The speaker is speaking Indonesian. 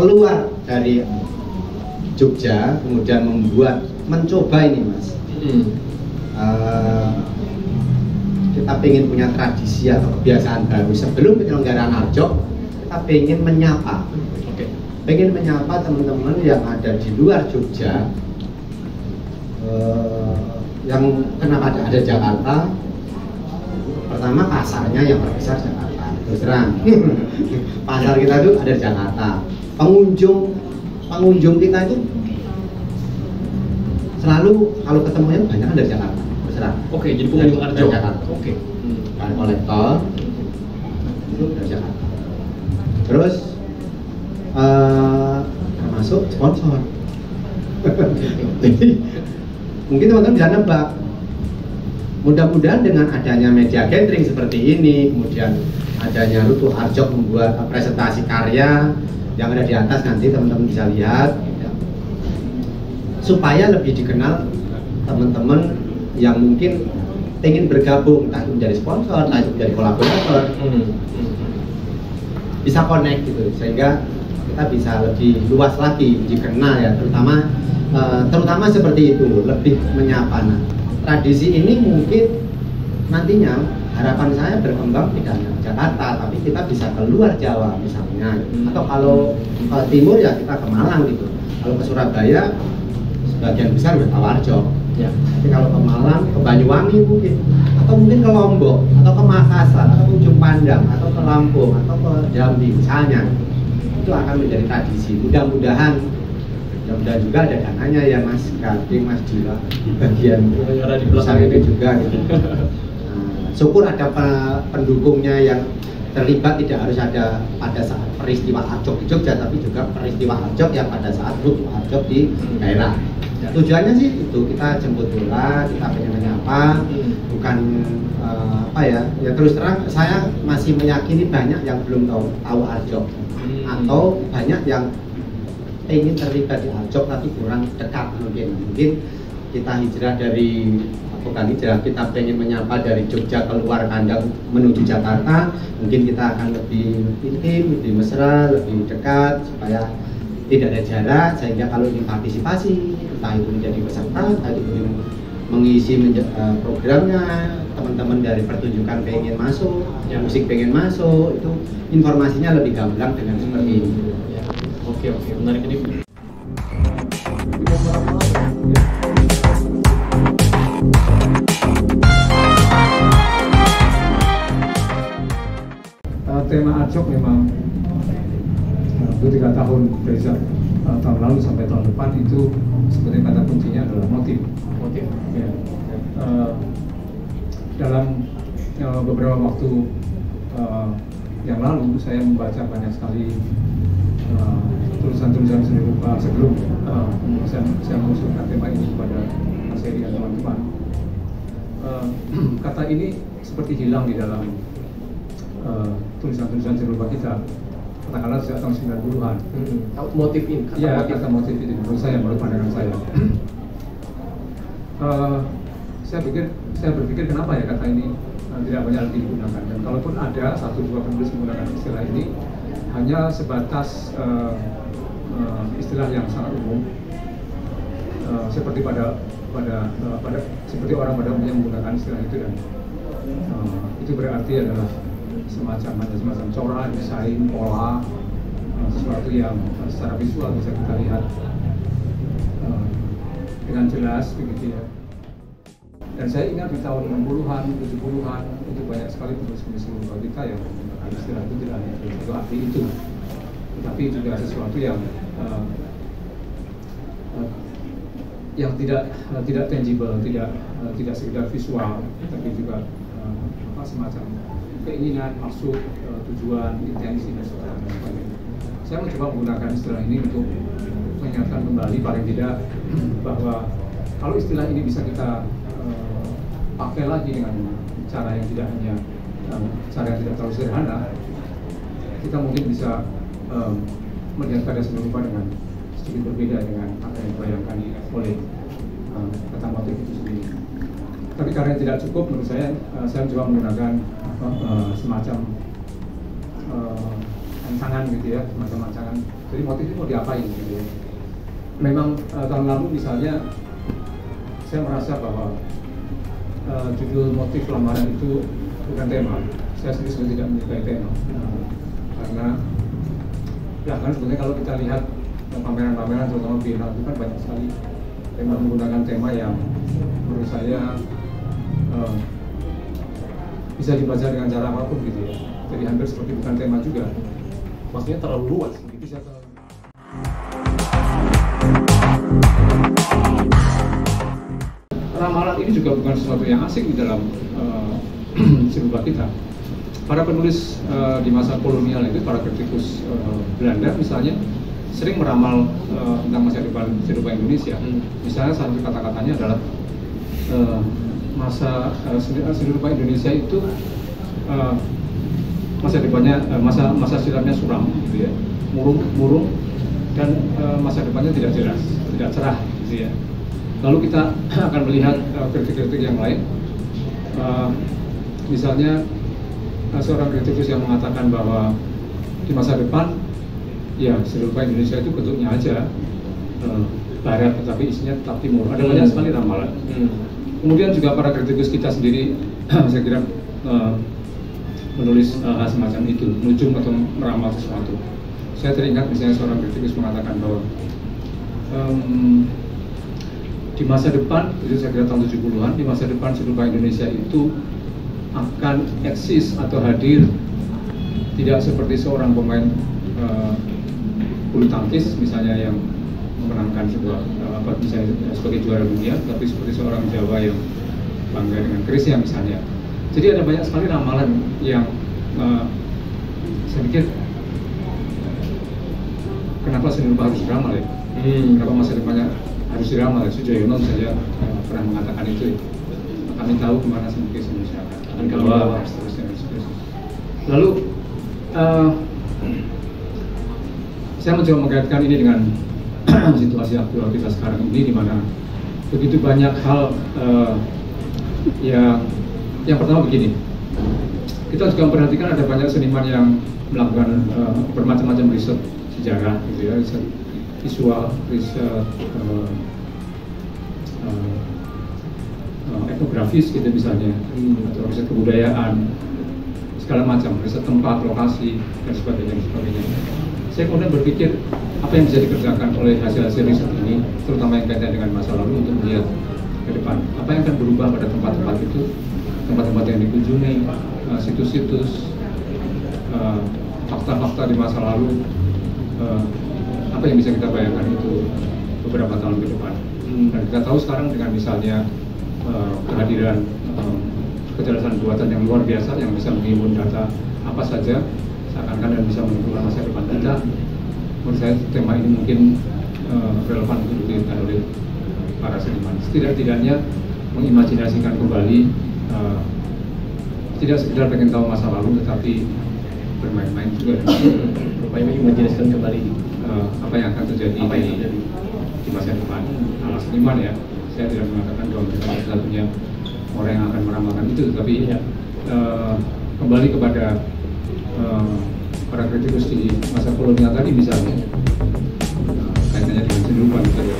keluar dari Jogja, kemudian mencoba ini Mas. Kita pengen punya tradisi atau kebiasaan baru sebelum penyelenggaraan Arjok. Kita pengen menyapa, pengen menyapa teman-teman yang ada di luar Jogja, yang kenapa ada Jakarta. Pertama pasarnya yang terbesar Jakarta, terus terang. Pasar kita itu ada di Jakarta. Pengunjung kita itu selalu kalau ketemunya banyak dari Jakarta, terus terang. Oke, jadi pengunjung Arjok. Jakarta. Oke. Kolektor itu dari Jakarta. Terus termasuk sponsor. Jadi mungkin teman-teman bisa nebak. Mudah-mudahan dengan adanya media gathering seperti ini, kemudian adanya Rutu Arjok membuat presentasi karya yang ada di atas, nanti teman-teman bisa lihat ya, supaya lebih dikenal teman-teman yang mungkin ingin bergabung, entah itu menjadi sponsor, entah itu menjadi kolaborator, bisa connect gitu, sehingga kita bisa lebih luas lagi dikenal ya, terutama seperti itu, lebih menyapa. Nah, tradisi ini mungkin nantinya harapan saya berkembang tidak hanya di Jakarta, tapi kita bisa keluar Jawa misalnya, atau kalau ke timur ya kita ke Malang gitu. Kalau ke Surabaya sebagian besar udah tahu Arjok. Ya. Tapi kalau ke Malang, ke Banyuwangi mungkin, atau mungkin ke Lombok, atau ke Makassar, atau ke Ujung Pandang, atau ke Lampung, atau ke Jambi misalnya, itu akan menjadi tradisi. Mudah-mudahan juga ada dananya ya Mas Gading, Mas Dila, bagian besar ini juga gitu. Syukur ada pendukungnya yang terlibat, tidak harus ada pada saat peristiwa Arjok di Jogja, tapi juga peristiwa Arjok yang pada saat Rutu Arjok di daerah. Tujuannya sih itu, kita jemput bola, kita pengen menyapa, bukan ya terus terang saya masih meyakini banyak yang belum tahu Arjok, atau banyak yang ingin terlibat di Arjok tapi kurang dekat. Mungkin kita hijrah dari, bukan hijrah, kita pengen menyapa dari Jogja keluar kandang menuju Jakarta, mungkin kita akan lebih intim, lebih mesra, lebih dekat, supaya tidak ada jarak, sehingga kalau ingin partisipasi, entah itu menjadi peserta, entah itu mengisi programnya, teman-teman dari pertunjukan pengen masuk, musik pengen masuk, itu informasinya lebih gamblang dengan seperti ini. Oke, menarik ini. Tema Arjok memang itu 3 tahun dari tahun lalu sampai tahun depan itu sebenarnya kata kuncinya adalah motif. Ya. Dalam beberapa waktu yang lalu saya membaca banyak sekali tulisan-tulisan seni rupa sebelum saya mengusulkan tema ini kepada Mas Heri dan teman-teman. Kata ini seperti hilang di dalam tulisan-tulisan seni rupa kita, katakanlah sejak tahun 90-an. Motif ini? Kata motif itu menurut saya, menurut pandangan saya. Saya berpikir kenapa ya kata ini tidak banyak lagi digunakan, dan kalaupun ada 1-2 penulis menggunakan istilah ini hanya sebatas istilah yang sangat umum, seperti seperti orang pada umumnya menggunakan istilah itu, dan itu berarti adalah semacam corak, desain, pola, sesuatu yang secara visual bisa kita lihat dengan jelas begitu ya. Dan saya ingat di tahun 60-an, 70-an itu banyak sekali penulis-penulis luar kita yang menggunakan istilah itu tidak hanya itu arti itu, tetapi juga sesuatu yang tidak tangible, tidak sekedar visual, tapi juga semacam keinginan, maksud, tujuan, intensi dan sebagainya. Saya mencoba menggunakan istilah ini untuk mengingatkan kembali paling tidak bahwa kalau istilah ini bisa kita pakai lagi dengan cara yang tidak hanya cara yang tidak terlalu sederhana, kita mungkin bisa melihat karya seni rupa dengan sedikit berbeda dengan apa yang dibayangkan oleh kata motif itu sendiri. Tapi karena tidak cukup, menurut saya mencoba menggunakan semacam rancangan gitu ya, semacam rancangan Jadi motif itu mau diapain gitu ya. Memang tahun lalu misalnya saya merasa bahwa judul motif lamaran itu bukan tema. Saya sendiri sebenarnya tidak menyukai tema karena ya kan sebenarnya kalau kita lihat pameran-pameran terutama biennale itu kan banyak sekali tema menggunakan tema yang menurut saya bisa dibaca dengan cara apapun gitu ya. Jadi hampir seperti bukan tema juga. Maksudnya terlalu luas gitu. Bisa terlalu. Ramalan ini juga bukan sesuatu yang asing di dalam sebuah kita. Para penulis di masa kolonial itu, para kritikus Belanda misalnya, sering meramal tentang masa depan Indonesia. Misalnya satu kata-katanya adalah masa depan Indonesia itu masa depannya masa silamnya suram, gitu ya, murung dan masa depannya tidak jelas, tidak cerah, gitu ya. Lalu kita akan melihat kritik-kritik yang lain, misalnya seorang kritikus yang mengatakan bahwa di masa depan ya serupa Indonesia itu bentuknya aja barat tetapi isinya tetap timur. Ada banyak sekali ramalan. Kemudian juga para kritikus kita sendiri saya kira menulis hal semacam itu, nujum atau meramal sesuatu. Saya teringat misalnya seorang kritikus mengatakan bahwa di masa depan, itu saya kira tahun 70-an, di masa depan serupa Indonesia itu akan eksis atau hadir tidak seperti seorang pemain bulu tangkis misalnya yang memenangkan sebuah misalnya sebagai juara dunia, tapi seperti seorang Jawa yang bangga dengan kerisnya misalnya. Jadi ada banyak sekali ramalan yang saya pikir kenapa seni rupa harus diramal ya? Kenapa masa depannya harus diramal? Sujoyono saja pernah mengatakan itu. Kami tahu kemana seni Indonesia akan keluar, seterusnya. Lalu saya mencoba mengaitkan ini dengan situasi aktual kita sekarang ini, di mana begitu banyak hal yang pertama begini, kita juga memperhatikan ada banyak seniman yang melakukan bermacam-macam riset sejarah, gitu ya, riset visual, riset etnografis gitu misalnya, atau riset kebudayaan, segala macam, riset tempat, lokasi, dan sebagainya. Saya kemudian berpikir apa yang bisa dikerjakan oleh hasil-hasil riset ini, terutama yang kaitan dengan masa lalu, untuk melihat ke depan. Apa yang akan berubah pada tempat-tempat itu, tempat-tempat yang dikunjungi, situs-situs, fakta-fakta di masa lalu, apa yang bisa kita bayangkan itu beberapa tahun ke depan. Dan kita tahu sekarang dengan misalnya kehadiran kecerdasan buatan yang luar biasa yang bisa menghimpun data apa saja seakan-akan dan bisa menentukan masa depan kita. Menurut saya tema ini mungkin relevan untuk dilihat oleh para seniman. Setidak-tidaknya mengimajinasikan kembali, tidak sekedar pengen tahu masa lalu, tetapi bermain-main juga, Supaya mengimajinasikan kembali apa yang akan terjadi di masa depan. Ala seniman ya, saya tidak mengatakan bahwa mereka satu-satunya orang yang akan meramalkan itu, tapi kembali kepada para kritikus di masa kolonial tadi misalnya, kaitannya dengan seni rupa misalnya.